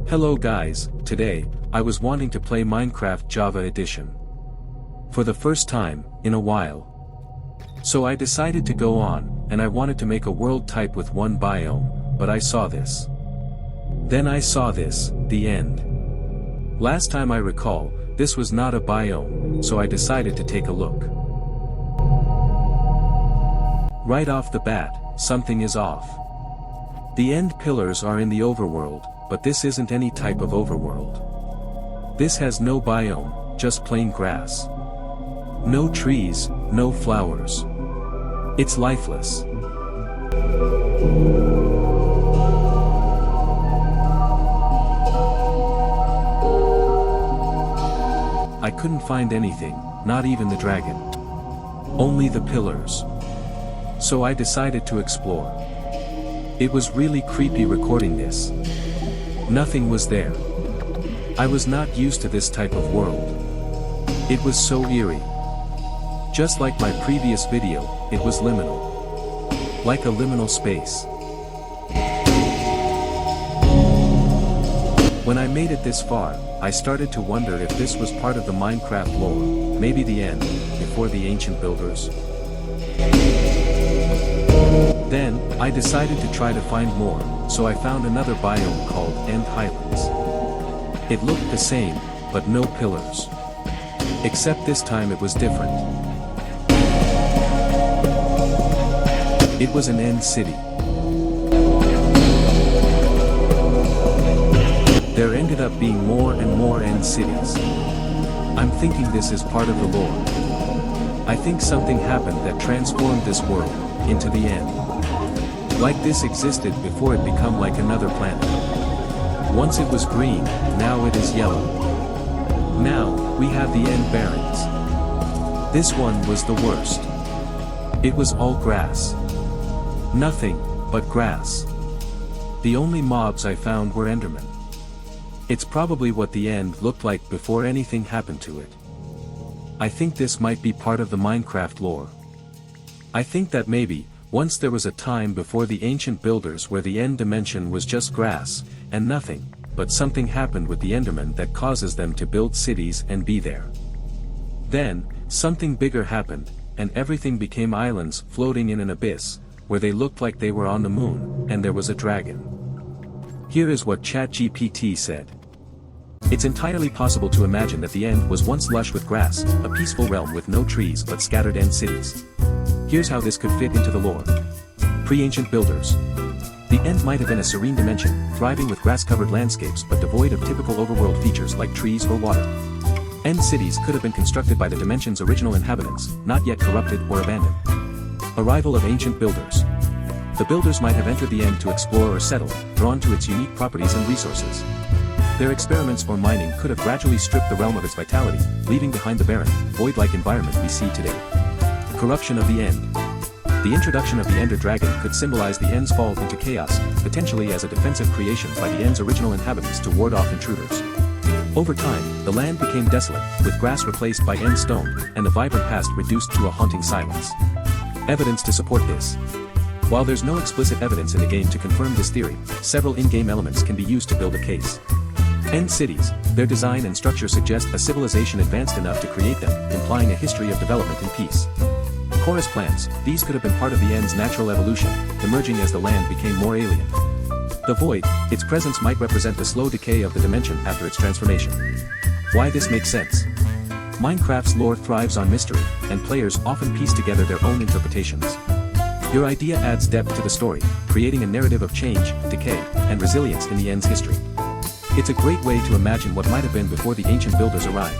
Hello guys, today, I was wanting to play Minecraft Java Edition. For the first time, in a while. So I decided to go on, and I wanted to make a world type with one biome, but I saw this. Then I saw this, the end. Last time I recall, this was not a biome, so I decided to take a look. Right off the bat, something is off. The end pillars are in the overworld, but this isn't any type of overworld. This has no biome, just plain grass. No trees, no flowers. It's lifeless. I couldn't find anything, not even the dragon. Only the pillars. So I decided to explore. It was really creepy recording this. Nothing was there. I was not used to this type of world. It was so eerie. Just like my previous video, it was liminal. Like a liminal space. When I made it this far, I started to wonder if this was part of the Minecraft lore, maybe the end, before the ancient builders. Then, I decided to try to find more, so I found another biome called End Highlands. It looked the same, but no pillars. Except this time it was different. It was an end city. There ended up being more and more end cities. I'm thinking this is part of the lore. I think something happened that transformed this world into the end. Like this existed before it became like another planet. Once it was green, now it is yellow. Now, we have the end barrens. This one was the worst. It was all grass. Nothing but grass. The only mobs I found were Endermen. It's probably what the end looked like before anything happened to it. I think this might be part of the Minecraft lore. I think that maybe, once there was a time before the ancient builders where the end dimension was just grass, and nothing, but something happened with the Endermen that causes them to build cities and be there. Then, something bigger happened, and everything became islands floating in an abyss, where they looked like they were on the moon, and there was a dragon. Here is what ChatGPT said. It's entirely possible to imagine that the end was once lush with grass, a peaceful realm with no trees but scattered end cities. Here's how this could fit into the lore. Pre-ancient builders. The end might have been a serene dimension, thriving with grass-covered landscapes but devoid of typical overworld features like trees or water. End cities could have been constructed by the dimension's original inhabitants, not yet corrupted or abandoned. Arrival of ancient builders. The builders might have entered the end to explore or settle, drawn to its unique properties and resources. Their experiments or mining could have gradually stripped the realm of its vitality, leaving behind the barren, void-like environment we see today. Corruption of the end. The introduction of the Ender Dragon could symbolize the end's fall into chaos, potentially as a defensive creation by the end's original inhabitants to ward off intruders. Over time, the land became desolate, with grass replaced by end stone, and the vibrant past reduced to a haunting silence. Evidence to support this. While there's no explicit evidence in the game to confirm this theory, several in-game elements can be used to build a case. End cities, their design and structure suggest a civilization advanced enough to create them, implying a history of development and peace. Chorus plants, these could have been part of the end's natural evolution, emerging as the land became more alien. The void, its presence might represent the slow decay of the dimension after its transformation. Why this makes sense? Minecraft's lore thrives on mystery, and players often piece together their own interpretations. Your idea adds depth to the story, creating a narrative of change, decay, and resilience in the end's history. It's a great way to imagine what might have been before the ancient builders arrived.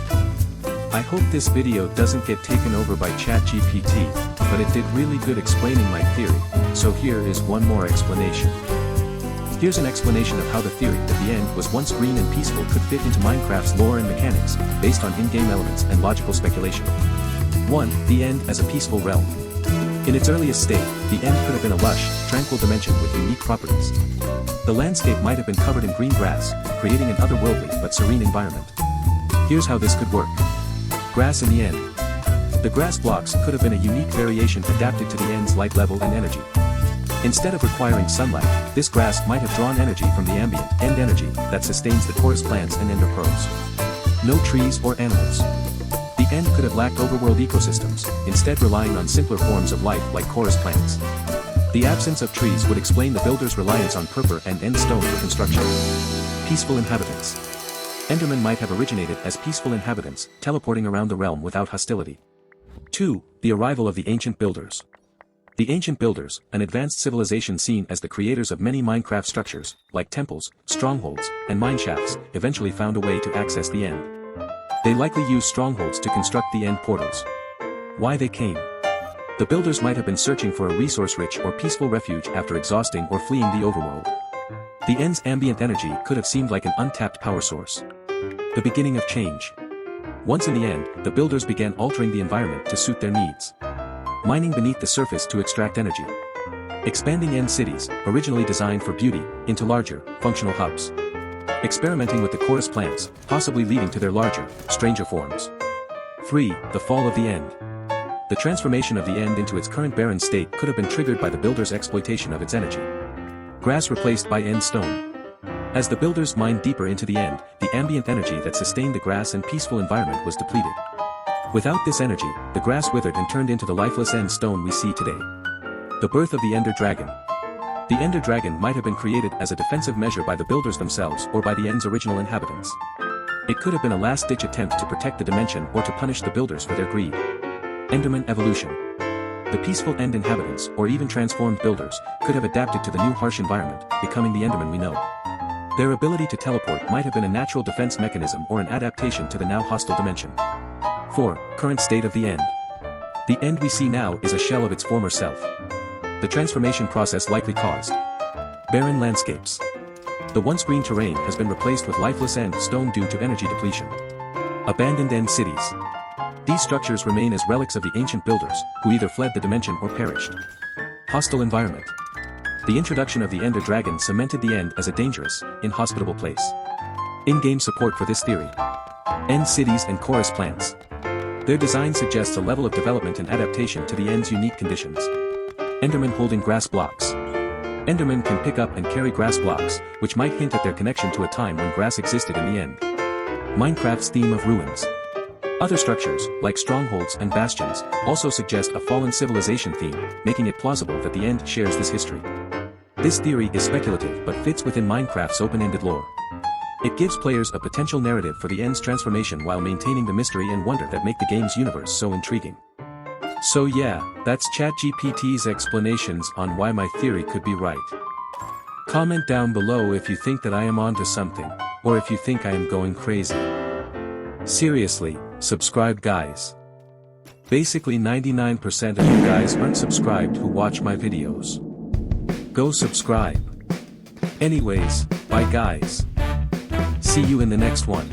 I hope this video doesn't get taken over by ChatGPT, but it did really good explaining my theory, so here is one more explanation. Here's an explanation of how the theory that the end was once green and peaceful could fit into Minecraft's lore and mechanics, based on in-game elements and logical speculation. 1. The end as a peaceful realm. In its earliest state, the end could have been a lush, tranquil dimension with unique properties. The landscape might have been covered in green grass, creating an otherworldly but serene environment. Here's how this could work. Grass in the end. The grass blocks could have been a unique variation adapted to the end's light level and energy. Instead of requiring sunlight, this grass might have drawn energy from the ambient end energy that sustains the chorus plants and ender pearls. No trees or animals. The end could have lacked overworld ecosystems, instead relying on simpler forms of life like chorus plants. The absence of trees would explain the builders' reliance on purple and end stone for construction. Peaceful inhabitants. Endermen might have originated as peaceful inhabitants, teleporting around the realm without hostility. 2. The arrival of the ancient builders. The ancient builders, an advanced civilization seen as the creators of many Minecraft structures, like temples, strongholds, and mineshafts, eventually found a way to access the end. They likely used strongholds to construct the end portals. Why they came. The builders might have been searching for a resource-rich or peaceful refuge after exhausting or fleeing the overworld. The end's ambient energy could have seemed like an untapped power source. The beginning of change. Once in the end, the builders began altering the environment to suit their needs. Mining beneath the surface to extract energy. Expanding end cities, originally designed for beauty, into larger, functional hubs. Experimenting with the chorus plants, possibly leading to their larger, stranger forms. 3. The fall of the end. The transformation of the end into its current barren state could have been triggered by the builders' exploitation of its energy. Grass replaced by end stone. As the builders mined deeper into the end, the ambient energy that sustained the grass and peaceful environment was depleted. Without this energy, the grass withered and turned into the lifeless end stone we see today. The birth of the Ender Dragon. The Ender Dragon might have been created as a defensive measure by the builders themselves or by the end's original inhabitants. It could have been a last-ditch attempt to protect the dimension or to punish the builders for their greed. Enderman evolution. The peaceful end inhabitants, or even transformed builders, could have adapted to the new harsh environment, becoming the Enderman we know. Their ability to teleport might have been a natural defense mechanism or an adaptation to the now hostile dimension. 4. Current state of the end. The end we see now is a shell of its former self. The transformation process likely caused barren landscapes. The once green terrain has been replaced with lifeless end stone due to energy depletion. Abandoned end cities. These structures remain as relics of the ancient builders, who either fled the dimension or perished. Hostile environment. The introduction of the Ender Dragon cemented the end as a dangerous, inhospitable place. In-game support for this theory. End cities and chorus plants. Their design suggests a level of development and adaptation to the end's unique conditions. Endermen holding grass blocks. Endermen can pick up and carry grass blocks, which might hint at their connection to a time when grass existed in the end. Minecraft's theme of ruins. Other structures, like strongholds and bastions, also suggest a fallen civilization theme, making it plausible that the end shares this history. This theory is speculative but fits within Minecraft's open-ended lore. It gives players a potential narrative for the end's transformation while maintaining the mystery and wonder that make the game's universe so intriguing. So yeah, that's ChatGPT's explanations on why my theory could be right. Comment down below if you think that I am onto something, or if you think I am going crazy. Seriously, subscribe guys. Basically 99% of you guys aren't subscribed who watch my videos. Go subscribe. Anyways, bye guys. See you in the next one.